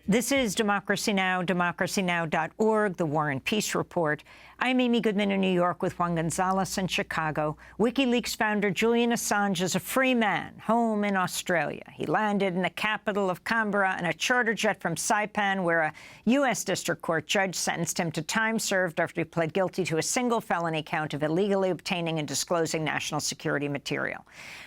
This is Democracy Now!, democracynow.org, The War and Peace Report. I'm Amy Goodman in New York with Juan Gonzalez in Chicago. WikiLeaks founder Julian Assange is a free man, home in Australia. He landed in the capital of Canberra in a charter jet from Saipan, where a U.S. District Court judge sentenced him to time served after he pled guilty to a single felony count of illegally obtaining and disclosing national security material.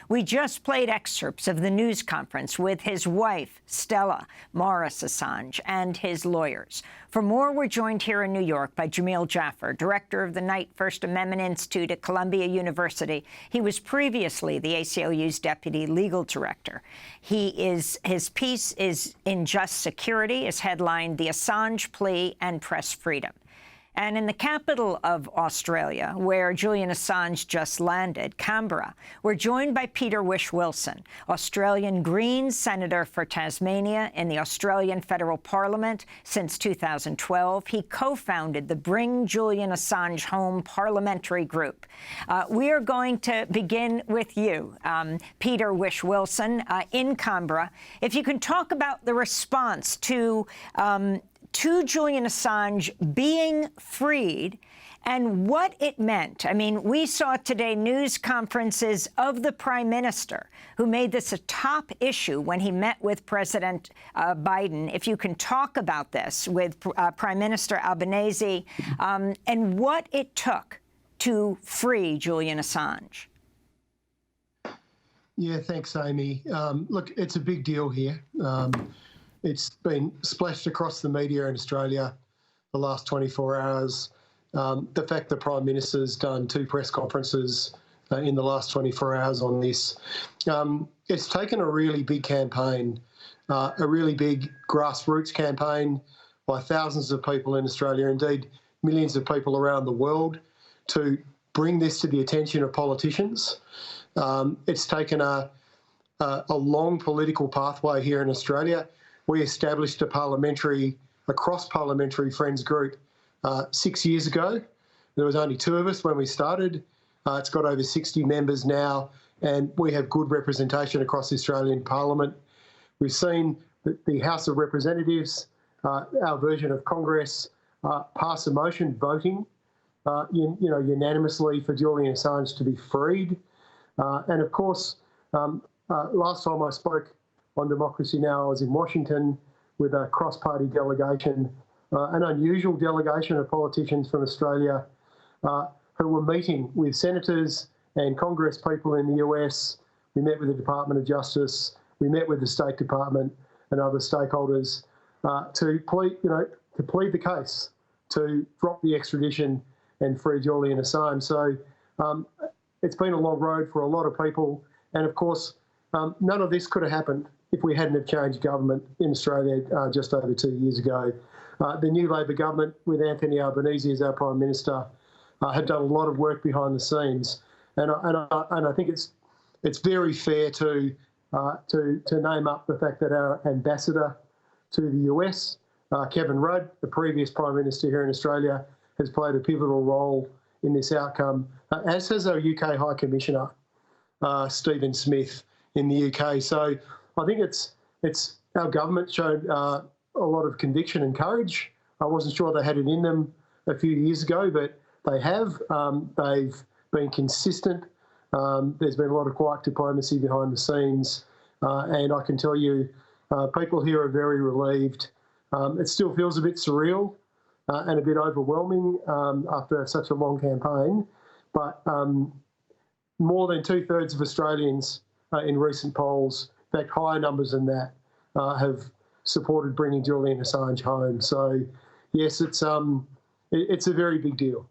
We just played excerpts of the news conference with his wife, Stella Morris Assange, and his lawyers. For more, we're joined here in New York by Jamil Jaffer, director of the Knight First Amendment Institute at Columbia University. He was previously the ACLU's deputy legal director. His piece is In Just Security, is headlined The Assange Plea and Press Freedom. And in the capital of Australia, where Julian Assange just landed, Canberra, we're joined by Peter Whish-Wilson, Australian Greens Senator for Tasmania in the Australian Federal Parliament since 2012. He co-founded the Bring Julian Assange Home parliamentary group. We are going to begin with you, Peter Whish-Wilson, in Canberra. If you can talk about the response to Julian Assange being freed and what it meant. I mean, we saw today news conferences of the Prime Minister who made this a top issue when he met with President Biden. If you can talk about this with Prime Minister Albanese and what it took to free Julian Assange. Yeah, thanks, Amy. Look, it's a big deal here. It's been splashed across the media in Australia the last 24 hours. The fact the Prime Minister's done 2 press conferences in the last 24 hours on this. It's taken a really big campaign, a really big grassroots campaign by thousands of people in Australia, indeed millions of people around the world, to bring this to the attention of politicians. It's taken a long political pathway here in Australia. We established a cross-parliamentary friends group 6 years ago. There was only 2 of us when we started. It's got over 60 members now, and we have good representation across the Australian Parliament. We've seen the House of Representatives, our version of Congress, pass a motion voting, unanimously for Julian Assange to be freed. And of course, last time I spoke on Democracy Now! I was in Washington with a cross-party delegation, an unusual delegation of politicians from Australia who were meeting with senators and Congress people in the US. We met with the Department of Justice. We met with the State Department and other stakeholders to plead the case to drop the extradition and free Julian Assange. So it's been a long road for a lot of people, and of course, none of this could have happened if we hadn't have changed government in Australia just over 2 years ago. The new Labor government, with Anthony Albanese as our Prime Minister, had done a lot of work behind the scenes, and I think it's very fair to name up the fact that our ambassador to the US, Kevin Rudd, the previous Prime Minister here in Australia, has played a pivotal role in this outcome, as has our UK High Commissioner, Stephen Smith, in the UK. So I think it's our government showed a lot of conviction and courage. I wasn't sure they had it in them a few years ago, but they have. They've been consistent. There's been a lot of quiet diplomacy behind the scenes, and I can tell you, people here are very relieved. It still feels a bit surreal and a bit overwhelming after such a long campaign, but more than 2/3 of Australians in recent polls, in fact, higher numbers than that, have supported bringing Julian Assange home. So, yes, it's a very big deal.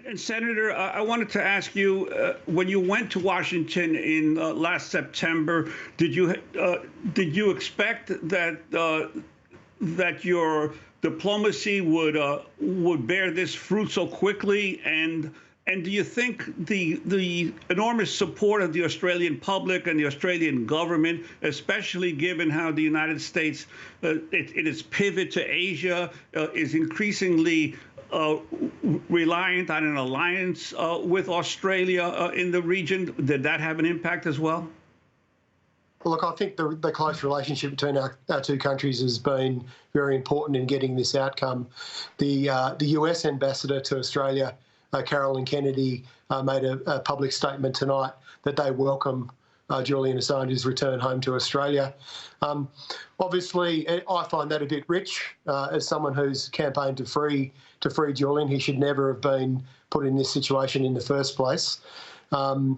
And Senator, I wanted to ask you, when you went to Washington in last September, did you expect that your diplomacy would bear this fruit so quickly? And do you think the enormous support of the Australian public and the Australian government, especially given how the United States, in its pivot to Asia, is increasingly reliant on an alliance with Australia in the region, did that have an impact as well? Look, I think the close relationship between our two countries has been very important in getting this outcome. The US ambassador to Australia, Carolyn Kennedy, made a public statement tonight that they welcome Julian Assange's return home to Australia. Obviously, I find that a bit rich. As someone who's campaigned to free Julian, he should never have been put in this situation in the first place. You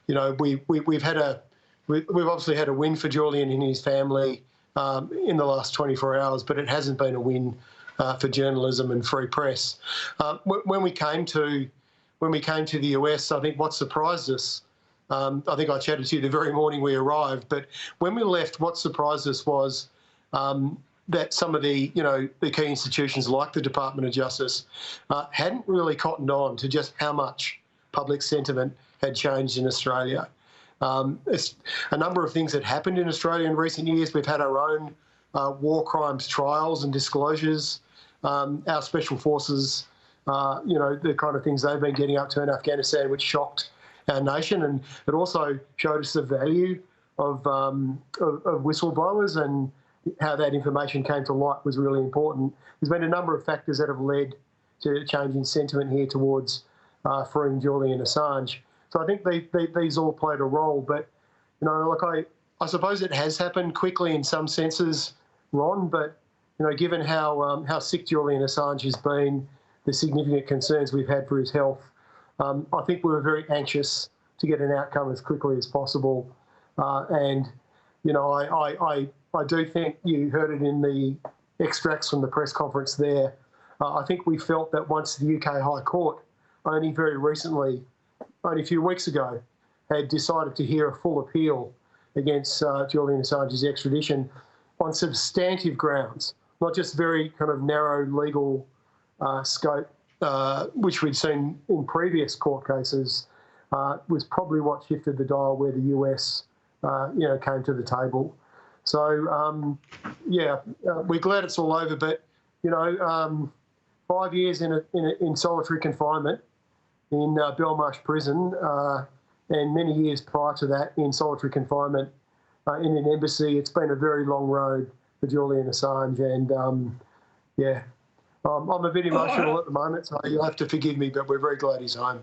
know, we've obviously had a win for Julian and his family in the last 24 hours, but it hasn't been a win for journalism and free press. When we came to the US, I think what surprised us, I think I chatted to you the very morning we arrived, but when we left, what surprised us was that some of the key institutions like the Department of Justice hadn't really cottoned on to just how much public sentiment had changed in Australia. It's a number of things that happened in Australia in recent years. We've had our own war crimes trials and disclosures. Our special forces, the kind of things they've been getting up to in Afghanistan, which shocked our nation, and it also showed us the value of whistleblowers, and how that information came to light was really important. There's been a number of factors that have led to a change in sentiment here towards freeing Julian Assange. So I think these all played a role, but look, I suppose it has happened quickly in some senses, Ron. But given how sick Julian Assange has been, the significant concerns we've had for his health, I think we were very anxious to get an outcome as quickly as possible. And I do think you heard it in the extracts from the press conference there. I think we felt that once the UK High Court, only very recently, only a few weeks ago, had decided to hear a full appeal against Julian Assange's extradition on substantive grounds, not just very kind of narrow legal scope, which we'd seen in previous court cases, was probably what shifted the dial where the US, came to the table. So, we're glad it's all over, but 5 years in solitary confinement in Belmarsh Prison, and many years prior to that in solitary confinement in an embassy. It's been a very long road for Julian Assange, and I'm a bit emotional at the moment, so you'll have to forgive me, but we're very glad he's home.